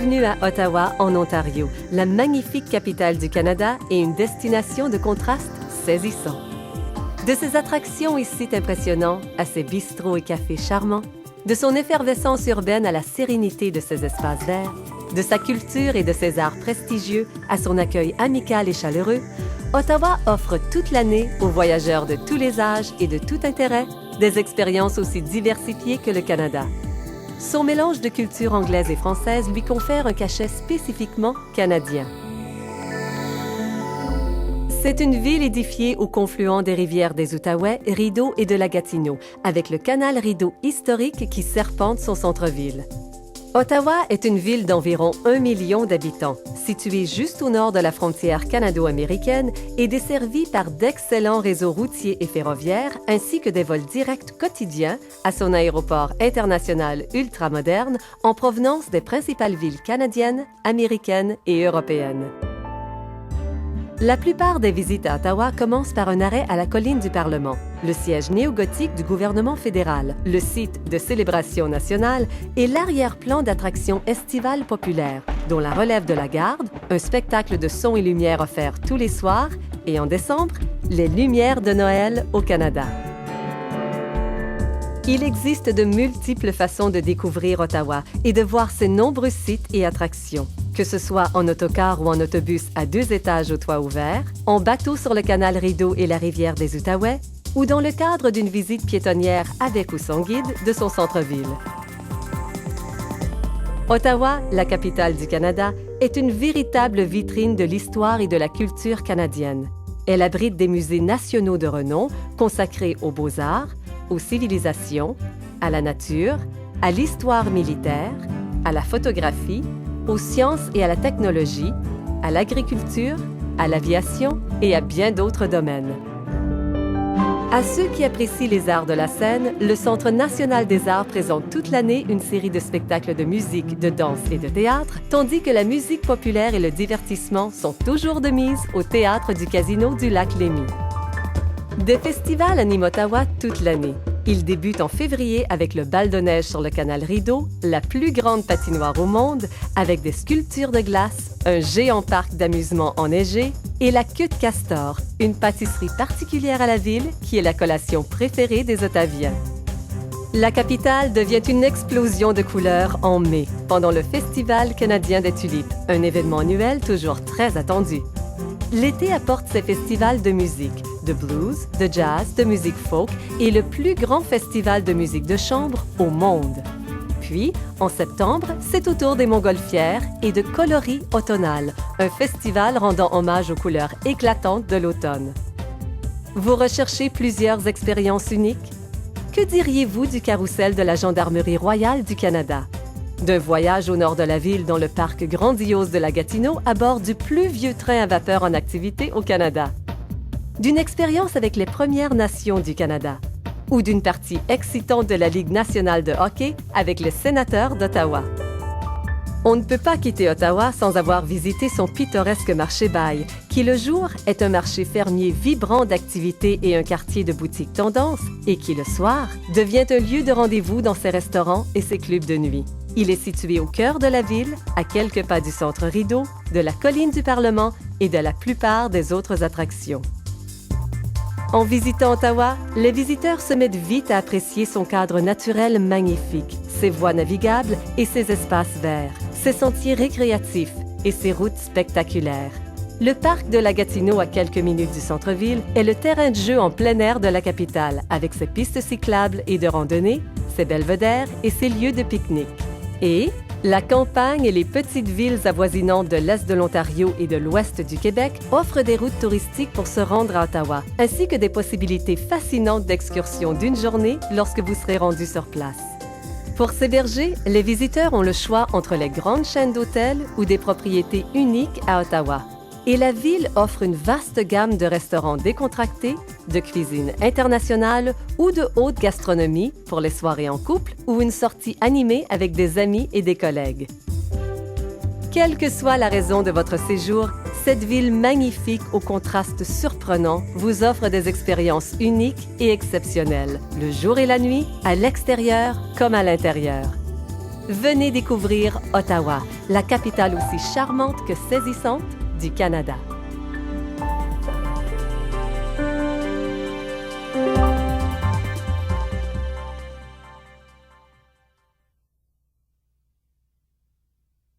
Bienvenue à Ottawa, en Ontario, la magnifique capitale du Canada et une destination de contrastes saisissants. De ses attractions et sites impressionnants à ses bistrots et cafés charmants, de son effervescence urbaine à la sérénité de ses espaces verts, de sa culture et de ses arts prestigieux à son accueil amical et chaleureux, Ottawa offre toute l'année aux voyageurs de tous les âges et de tout intérêt des expériences aussi diversifiées que le Canada. Son mélange de culture anglaise et française lui confère un cachet spécifiquement canadien. C'est une ville édifiée au confluent des rivières des Outaouais, Rideau et de la Gatineau, avec le canal Rideau historique qui serpente son centre-ville. Ottawa est une ville d'environ 1 million d'habitants, située juste au nord de la frontière canado-américaine et desservie par d'excellents réseaux routiers et ferroviaires ainsi que des vols directs quotidiens à son aéroport international ultramoderne en provenance des principales villes canadiennes, américaines et européennes. La plupart des visites à Ottawa commencent par un arrêt à la colline du Parlement, le siège néo-gothique du gouvernement fédéral, le site de célébration nationale et l'arrière-plan d'attractions estivales populaires, dont la relève de la garde, un spectacle de son et lumière offert tous les soirs, et en décembre, les Lumières de Noël au Canada. Il existe de multiples façons de découvrir Ottawa et de voir ses nombreux sites et attractions. Que ce soit en autocar ou en autobus à 2 étages au toit ouvert, en bateau sur le canal Rideau et la rivière des Outaouais, ou dans le cadre d'une visite piétonnière avec ou sans guide de son centre-ville. Ottawa, la capitale du Canada, est une véritable vitrine de l'histoire et de la culture canadienne. Elle abrite des musées nationaux de renom consacrés aux beaux-arts, aux civilisations, à la nature, à l'histoire militaire, à la photographie, aux sciences et à la technologie, à l'agriculture, à l'aviation et à bien d'autres domaines. À ceux qui apprécient les arts de la scène, le Centre national des arts présente toute l'année une série de spectacles de musique, de danse et de théâtre, tandis que la musique populaire et le divertissement sont toujours de mise au Théâtre du Casino du Lac-Lémy. Des festivals animent Ottawa toute l'année. Ils débutent en février avec le bal de neige sur le canal Rideau, la plus grande patinoire au monde, avec des sculptures de glace, un géant parc d'amusement enneigé et la queue de castor, une pâtisserie particulière à la ville qui est la collation préférée des Ottaviens. La capitale devient une explosion de couleurs en mai, pendant le Festival canadien des tulipes, un événement annuel toujours très attendu. L'été apporte ses festivals de musique, de blues, de jazz, de musique folk et le plus grand festival de musique de chambre au monde. Puis, en septembre, c'est au tour des Montgolfières et de Coloris automnal, un festival rendant hommage aux couleurs éclatantes de l'automne. Vous recherchez plusieurs expériences uniques? Que diriez-vous du carrousel de la Gendarmerie royale du Canada? D'un voyage au nord de la ville dans le parc grandiose de la Gatineau à bord du plus vieux train à vapeur en activité au Canada? D'une expérience avec les Premières Nations du Canada? Ou d'une partie excitante de la Ligue nationale de hockey avec les Sénateurs d'Ottawa? On ne peut pas quitter Ottawa sans avoir visité son pittoresque marché Baille, qui le jour est un marché fermier vibrant d'activités et un quartier de boutiques tendance, et qui le soir devient un lieu de rendez-vous dans ses restaurants et ses clubs de nuit. Il est situé au cœur de la ville, à quelques pas du centre Rideau, de la colline du Parlement et de la plupart des autres attractions. En visitant Ottawa, les visiteurs se mettent vite à apprécier son cadre naturel magnifique, ses voies navigables et ses espaces verts, ses sentiers récréatifs et ses routes spectaculaires. Le parc de la Gatineau, à quelques minutes du centre-ville, est le terrain de jeu en plein air de la capitale, avec ses pistes cyclables et de randonnée, ses belvédères et ses lieux de pique-nique. Et la campagne et les petites villes avoisinantes de l'Est de l'Ontario et de l'Ouest du Québec offrent des routes touristiques pour se rendre à Ottawa, ainsi que des possibilités fascinantes d'excursion d'une journée lorsque vous serez rendu sur place. Pour s'héberger, les visiteurs ont le choix entre les grandes chaînes d'hôtels ou des propriétés uniques à Ottawa. Et la ville offre une vaste gamme de restaurants décontractés, de cuisine internationale ou de haute gastronomie pour les soirées en couple ou une sortie animée avec des amis et des collègues. Quelle que soit la raison de votre séjour, cette ville magnifique au contraste surprenant vous offre des expériences uniques et exceptionnelles, le jour et la nuit, à l'extérieur comme à l'intérieur. Venez découvrir Ottawa, la capitale aussi charmante que saisissante du Canada.